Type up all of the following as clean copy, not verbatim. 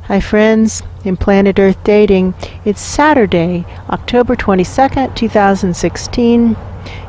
Hi friends, in Planet Earth Dating, it's Saturday, October 22nd, 2016.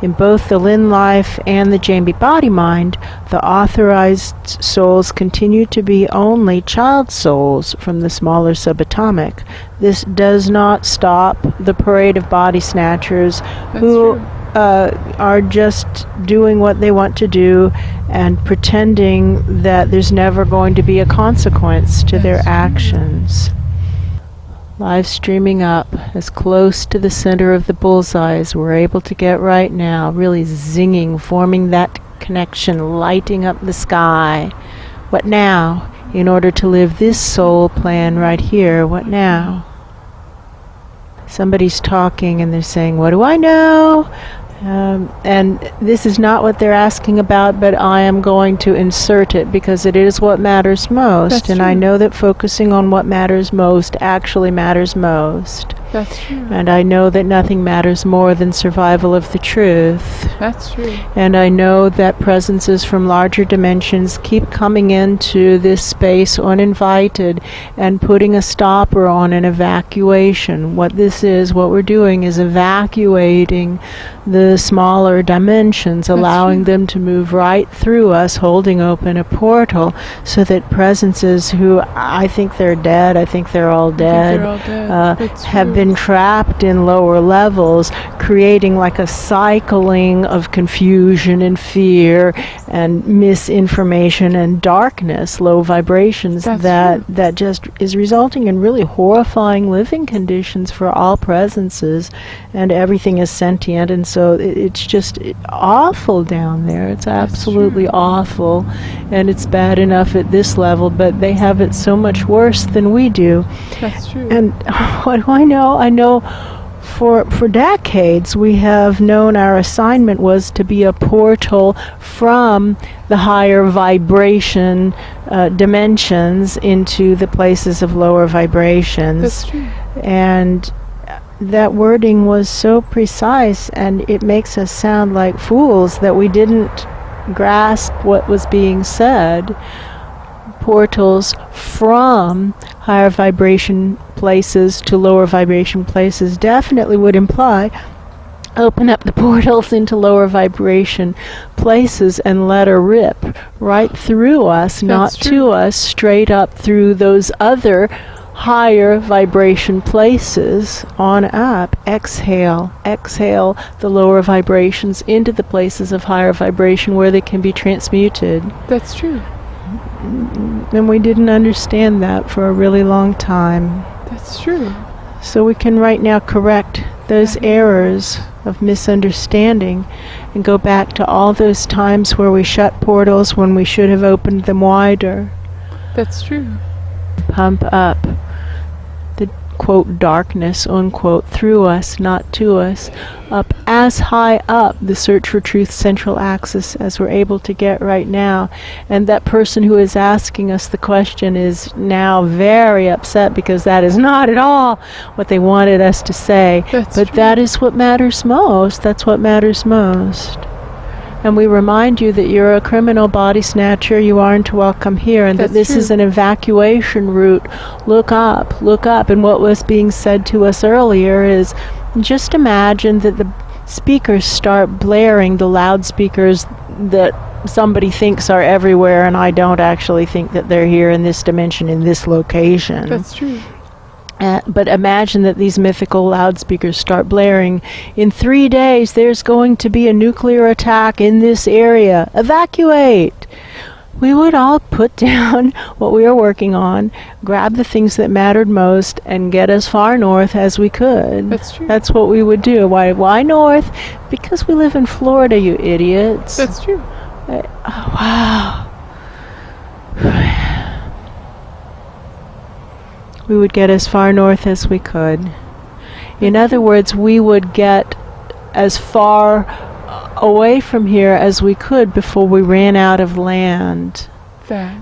In both the Lynn Life and the Jamie Body Mind, the authorized souls continue to be only child souls from the smaller subatomic. This does not stop the parade of Body-Snatchers who are just doing what they want to do and pretending that there's never going to be a consequence to their actions. Live streaming up as close to the center of the bullseye as we're able to get right now, really zinging, forming that connection, lighting up the sky. What now? In order to live this soul plan right here, what now? Somebody's talking and they're saying, what do I know? And this is not what they're asking about, but I am going to insert it because it is what matters most. That's and true. I know that focusing on what matters most actually matters most. That's true. And I know that nothing matters more than survival of the truth. That's true. And I know that presences from larger dimensions keep coming into this space uninvited and putting a stopper on an evacuation. What this is, what we're doing is evacuating the smaller dimensions, allowing them to move right through us, holding open a portal so that presences who I think they're dead, I think they're all dead, have been trapped in lower levels, creating like a cycling of confusion and fear and misinformation and darkness, low vibrations that just is resulting in really horrifying living conditions for all presences, and everything is sentient, and so it's just awful down there. It's absolutely awful, and it's bad enough at this level, but they have it so much worse than we do. That's true. And what do I know? I know for decades we have known our assignment was to be a portal from the higher vibration dimensions into the places of lower vibrations. That's true. And that wording was so precise, and it makes us sound like fools that we didn't grasp what was being said. Portals from higher vibration places to lower vibration places definitely would imply open up the portals into lower vibration places and let her rip right through us, not to us, straight up through those other higher vibration places on up. Exhale the lower vibrations into the places of higher vibration where they can be transmuted. That's true. And we didn't understand that for a really long time. That's true. So we can right now correct those errors of misunderstanding and go back to all those times where we shut portals when we should have opened them wider. That's true. Pump up the quote darkness unquote through us, not to us, up as high up the search for truth central axis as we're able to get right now. And that person who is asking us the question is now very upset because that is not at all what they wanted us to say. But that is what matters most. That's what matters most. And we remind you that you're a criminal body snatcher, you aren't welcome here, and that this is an evacuation route. Look up. And what was being said to us earlier is just imagine that the speakers start blaring, the loudspeakers that somebody thinks are everywhere, and I don't actually think that they're here in this dimension, in this location. That's true. But imagine that these mythical loudspeakers start blaring. In 3 days, there's going to be a nuclear attack in this area. Evacuate! We would all put down what we were working on, grab the things that mattered most, and get as far north as we could. That's true. That's what we would do. Why north? Because we live in Florida, you idiots. That's true. Wow. We would get as far north as we could. In other words, we would get as far away from here as we could before we ran out of land.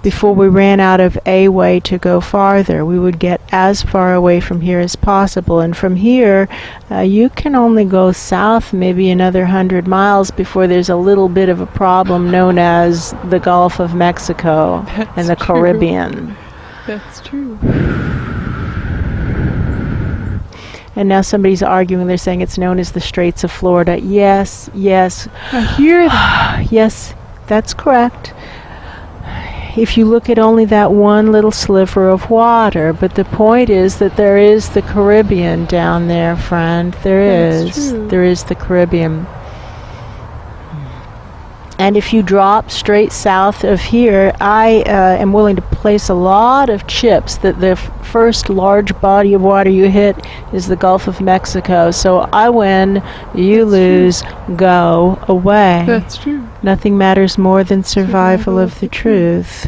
Before we ran out of a way to go farther. We would get as far away from here as possible. And from here, you can only go south maybe another 100 miles before there's a little bit of a problem known as the Gulf of Mexico and the Caribbean. That's true. And now somebody's arguing, they're saying it's known as the Straits of Florida. Yes, yes. I hear that. Yes, that's correct. If you look at only that one little sliver of water, but the point is that there is the Caribbean down there, friend. That's true. There is the Caribbean. And if you drop straight south of here, I am willing to place a lot of chips that the first large body of water you hit is the Gulf of Mexico. So I win, you lose, go away. That's true. Nothing matters more than survival of the truth.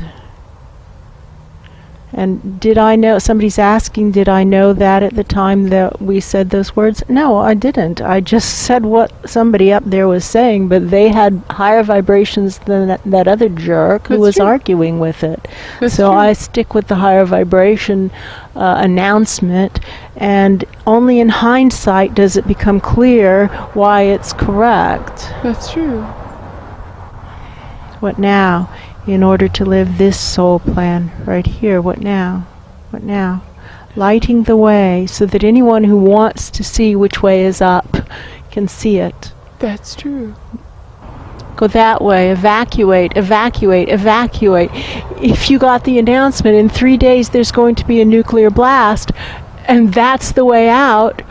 And did I know, somebody's asking, did I know that at the time that we said those words? No, I didn't. I just said what somebody up there was saying, but they had higher vibrations than that other jerk who was arguing with it. So I stick with the higher vibration announcement, and only in hindsight does it become clear why it's correct. That's true. What now? In order to live this soul plan right here, what now? What now? Lighting the way so that anyone who wants to see which way is up can see it. That's true. Go that way, evacuate, evacuate, evacuate. If you got the announcement in 3 days there's going to be a nuclear blast, and that's the way out,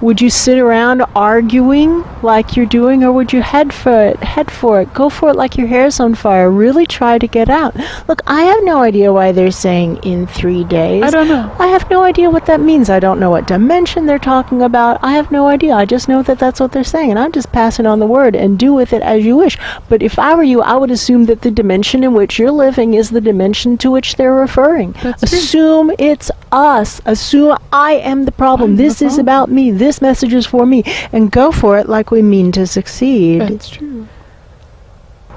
would you sit around arguing like you're doing, or would you head for it? Head for it. Go for it like your hair's on fire. Really try to get out. Look, I have no idea why they're saying in 3 days. I don't know. I have no idea what that means. I don't know what dimension they're talking about. I have no idea. I just know that that's what they're saying, and I'm just passing on the word, and do with it as you wish. But if I were you, I would assume that the dimension in which you're living is the dimension to which they're referring. Assume it's us. Assume I am the problem. This is about me. This message is for me. And go for it like we mean to succeed. That's true.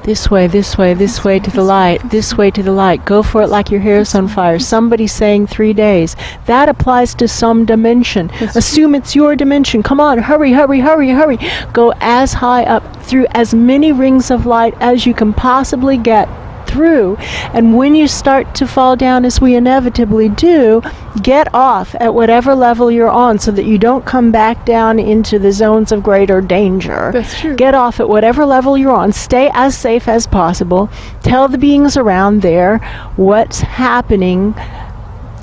This way, this way, this way to the light, this way to the light. Go for it like your hair's on fire. Somebody's saying 3 days. That applies to some dimension. Assume it's your dimension. Come on, hurry, hurry, hurry, hurry. Go as high up through as many rings of light as you can possibly get through, and when you start to fall down, as we inevitably do, get off at whatever level you're on so that you don't come back down into the zones of greater danger. That's true. Get off at whatever level you're on. Stay as safe as possible. Tell the beings around there what's happening.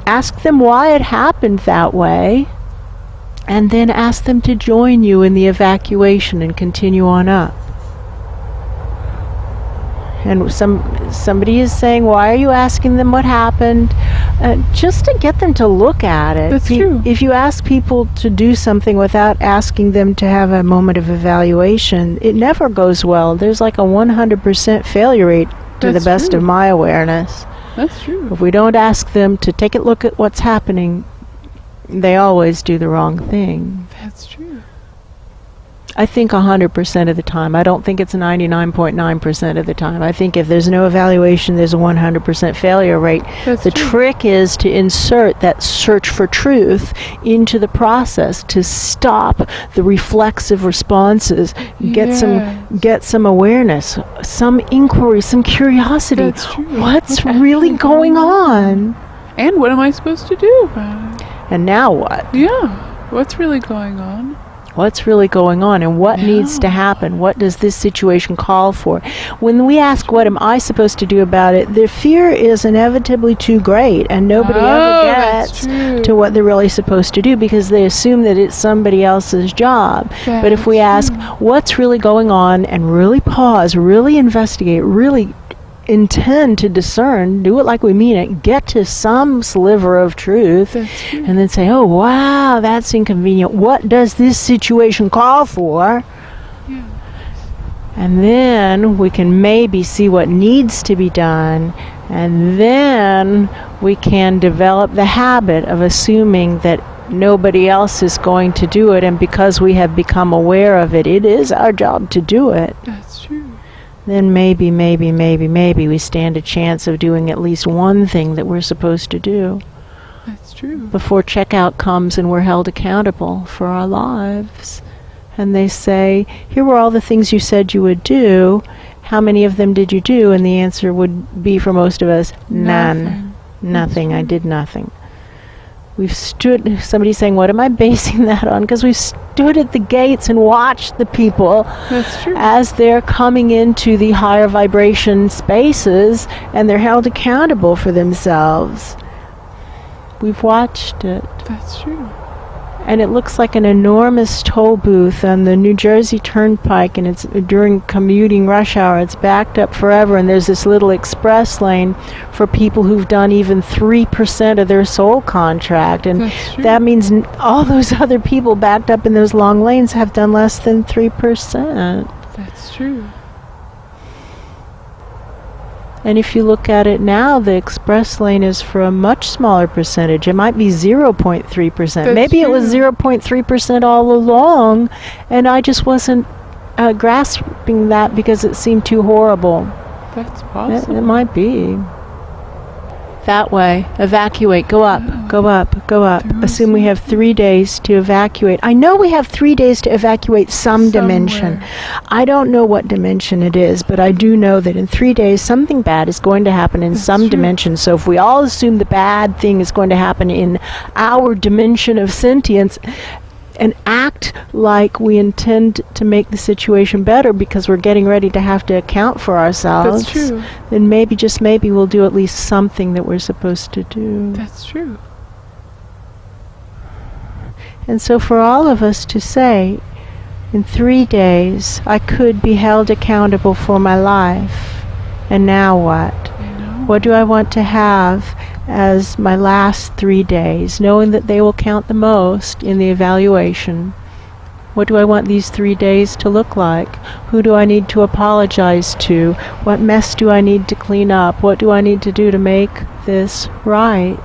Ask them why it happened that way, and then ask them to join you in the evacuation and continue on up. And somebody is saying, why are you asking them what happened? Just to get them to look at it. That's true. If you ask people to do something without asking them to have a moment of evaluation, it never goes well. There's like a 100% failure rate to the best of my awareness. That's true. If we don't ask them to take a look at what's happening, they always do the wrong thing. That's true. I think 100% of the time. I don't think it's 99.9% of the time. I think if there's no evaluation, there's a 100% failure rate. The trick is to insert that search for truth into the process, to stop the reflexive responses, get some awareness, some inquiry, some curiosity. That's true. What's really going on? And what am I supposed to do about it? And now what? Yeah. What's really going on? What's really going on, and what needs to happen? What does this situation call for? When we ask, what am I supposed to do about it, the fear is inevitably too great, and nobody ever gets to what they're really supposed to do, because they assume that it's somebody else's job. But if we ask, what's really going on, and really pause, really investigate, really intend to discern, do it like we mean it, get to some sliver of truth, and then say, oh wow, that's inconvenient. What does this situation call for? And then we can maybe see what needs to be done, and then we can develop the habit of assuming that nobody else is going to do it, and because we have become aware of it, it is our job to do it. That's true. Then maybe we stand a chance of doing at least one thing that we're supposed to do. That's true. Before checkout comes and we're held accountable for our lives. And they say, here were all the things you said you would do. How many of them did you do? And the answer would be for most of us, none. Nothing. I did nothing. We've stood, somebody's saying, what am I basing that on? Because we've stood at the gates and watched the people That's true. as they're coming into the higher vibration spaces, and they're held accountable for themselves. We've watched it. That's true. And it looks like an enormous toll booth on the New Jersey Turnpike, and it's during commuting rush hour. It's backed up forever, and there's this little express lane for people who've done even 3% of their soul contract. And That's true. that means all those other people backed up in those long lanes have done less than 3%. That's true. And if you look at it now, the express lane is for a much smaller percentage. It might be 0.3%. Maybe it was 0.3% all along, and I just wasn't grasping that because it seemed too horrible. That's possible. It might be. That way. Evacuate. Go up. Go up. Go up. Assume we have 3 days to evacuate. I know we have 3 days to evacuate some dimension. I don't know what dimension it is, but I do know that in 3 days something bad is going to happen in some dimension. So if we all assume the bad thing is going to happen in our dimension of sentience, and act like we intend to make the situation better because we're getting ready to have to account for ourselves, That's true. then maybe, just maybe, we'll do at least something that we're supposed to do. That's true. And so for all of us to say, in 3 days, I could be held accountable for my life. And now what? What do I want to have as my last 3 days, knowing that they will count the most in the evaluation? What do I want these 3 days to look like? Who do I need to apologize to? What mess do I need to clean up? What do I need to do to make this right?